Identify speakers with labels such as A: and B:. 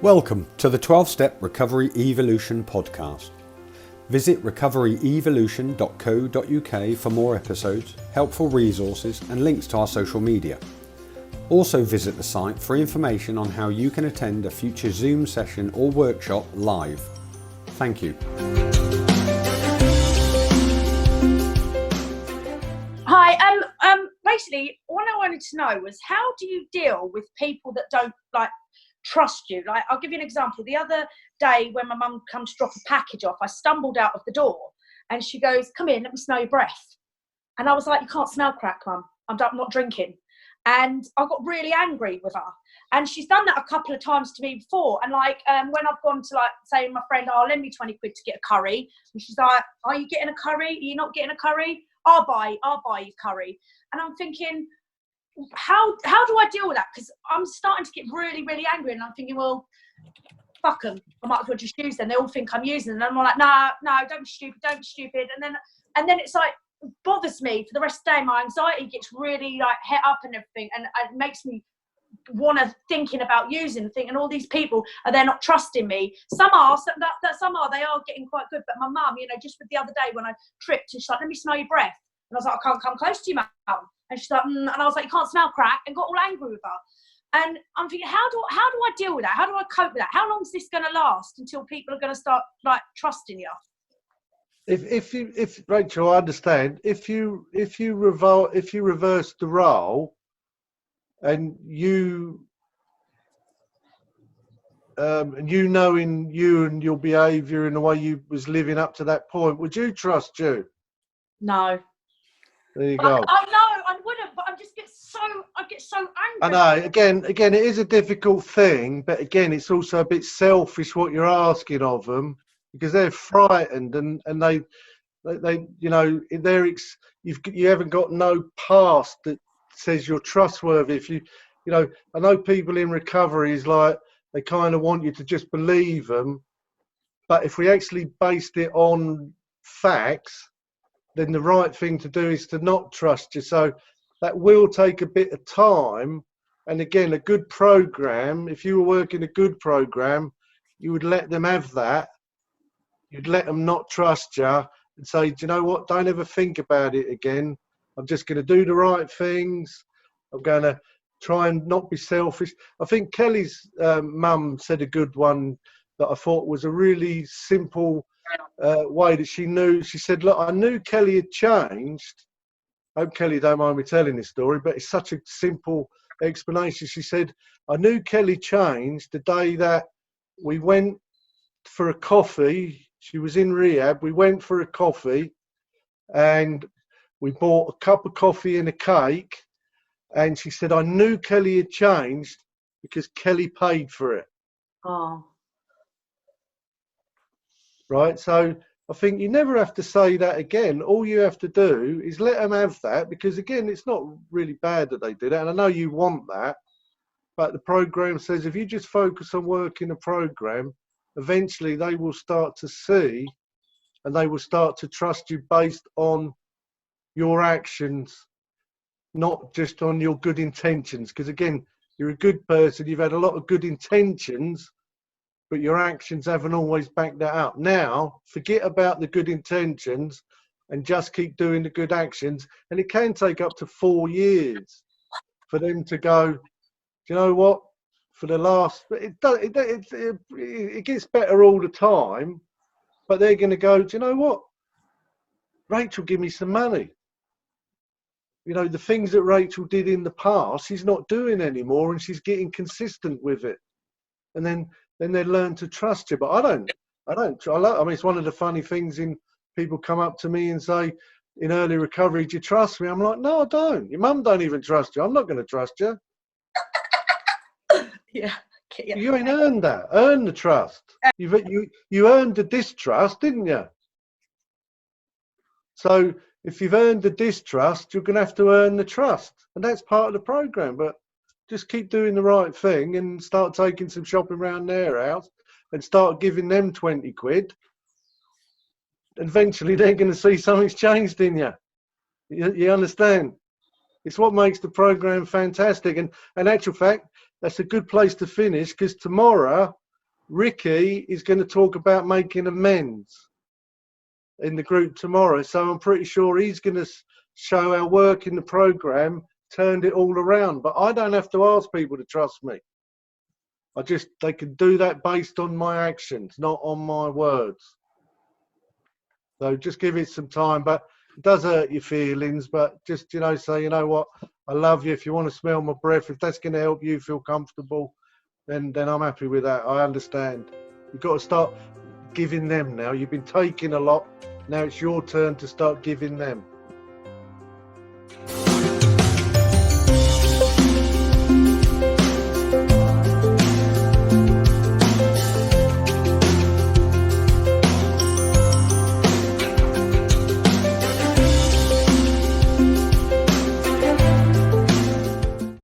A: Welcome to the 12-Step Recovery Evolution podcast. Visit recoveryevolution.co.uk for more episodes, helpful resources and links to our social media. Also visit the site for information on how you can attend a future Zoom session or workshop live. Thank you.
B: Hi, basically all I wanted to know was, how do you deal with people that don't trust you? I'll give you an example. The other day when my mum come to drop a package off, I stumbled out of the door and she goes, "Come in, let me smell your breath." And I was like, "You can't smell crack, Mum. I'm not drinking." And I got really angry with her. And she's done that a couple of times to me before. And when I've gone to say my friend, "Oh, lend me 20 quid to get a curry." And she's like, "Are you getting a curry? Are you not getting a curry? I'll buy you curry." And I'm thinking, how do I deal with that? Because I'm starting to get really, really angry, and I'm thinking, well, fuck them. I might as well just use them. They all think I'm using them. And I'm like, no, don't be stupid. And then it's like, it bothers me for the rest of the day. My anxiety gets really het up and everything, and it makes me want to thinking about using, thinking all these people they're not trusting me. Some are they are getting quite good, but my mum, just with the other day when I tripped, and she's like, "Let me smell your breath," and I was like, "I can't come close to you, mum." And she's like, and I was like, "You can't smell crack," and got all angry with her. And I'm thinking, how do I deal with that? How do I cope with that? How long is this going to last until people are going to start trusting you?
C: If Rachel, I understand. If you reverse the role, and you knowing you and your behaviour and the way you was living up to that point, would you trust you?
B: No.
C: There you go.
B: I know I wouldn't, but I get so angry.
C: I know. Again, it is a difficult thing, but again, it's also a bit selfish what you're asking of them, because they're frightened and they you haven't got no past that says you're trustworthy. If I know people in recovery is like, they kind of want you to just believe them, but if we actually based it on facts, then the right thing to do is to not trust you. So that will take a bit of time. And again, a good program, if you were working a good program, you would let them have that. You'd let them not trust you and say, "Do you know what? Don't ever think about it again. I'm just going to do the right things. I'm going to try and not be selfish." I think Kelly's mum said a good one that I thought was a really simple way that she knew. She said, "Look, I knew Kelly had changed." I hope Kelly don't mind me telling this story, but it's such a simple explanation. She said, "I knew Kelly changed the day that we went for a coffee. She was in rehab. We went for a coffee and we bought a cup of coffee and a cake." And she said, "I knew Kelly had changed because Kelly paid for it."
B: Oh.
C: Right? So I think you never have to say that again. All you have to do is let them have that, because again, it's not really bad that they did it. And I know you want that, but the program says if you just focus on working the program, eventually they will start to see and they will start to trust you based on your actions, not just on your good intentions. Because again, you're a good person, you've had a lot of good intentions, but your actions haven't always backed that up. Now, forget about the good intentions and just keep doing the good actions. And it can take up to 4 years for them to go, "Do you know what? For the last," it gets better all the time, but they're going to go, "Do you know what? Rachel, give me some money. The things that Rachel did in the past, she's not doing anymore, and she's getting consistent with it." And then they learn to trust you. But I mean, it's one of the funny things in people come up to me and say, in early recovery, "Do you trust me?" I'm like, "No, I don't. Your mum don't even trust you. I'm not going to trust you."
B: Yeah.
C: You ain't earned that. Earn the trust. You earned the distrust, didn't you? So if you've earned the distrust, you're going to have to earn the trust, and that's part of the program. But just keep doing the right thing and start taking some shopping around their house and start giving them 20 quid. Eventually, they're going to see something's changed in you. You understand? It's what makes the program fantastic. And in actual fact, that's a good place to finish, because tomorrow Ricky is going to talk about making amends in the group tomorrow. So I'm pretty sure he's going to show our work in the program turned it all around. But I don't have to ask people to trust me. They can do that based on my actions, not on my words. So just give it some time, but it does hurt your feelings, but just, say, you know what, I love you. If you want to smell my breath, if that's going to help you feel comfortable, then I'm happy with that. I understand. You've got to start giving them now. You've been taking a lot. Now it's your turn to start giving them.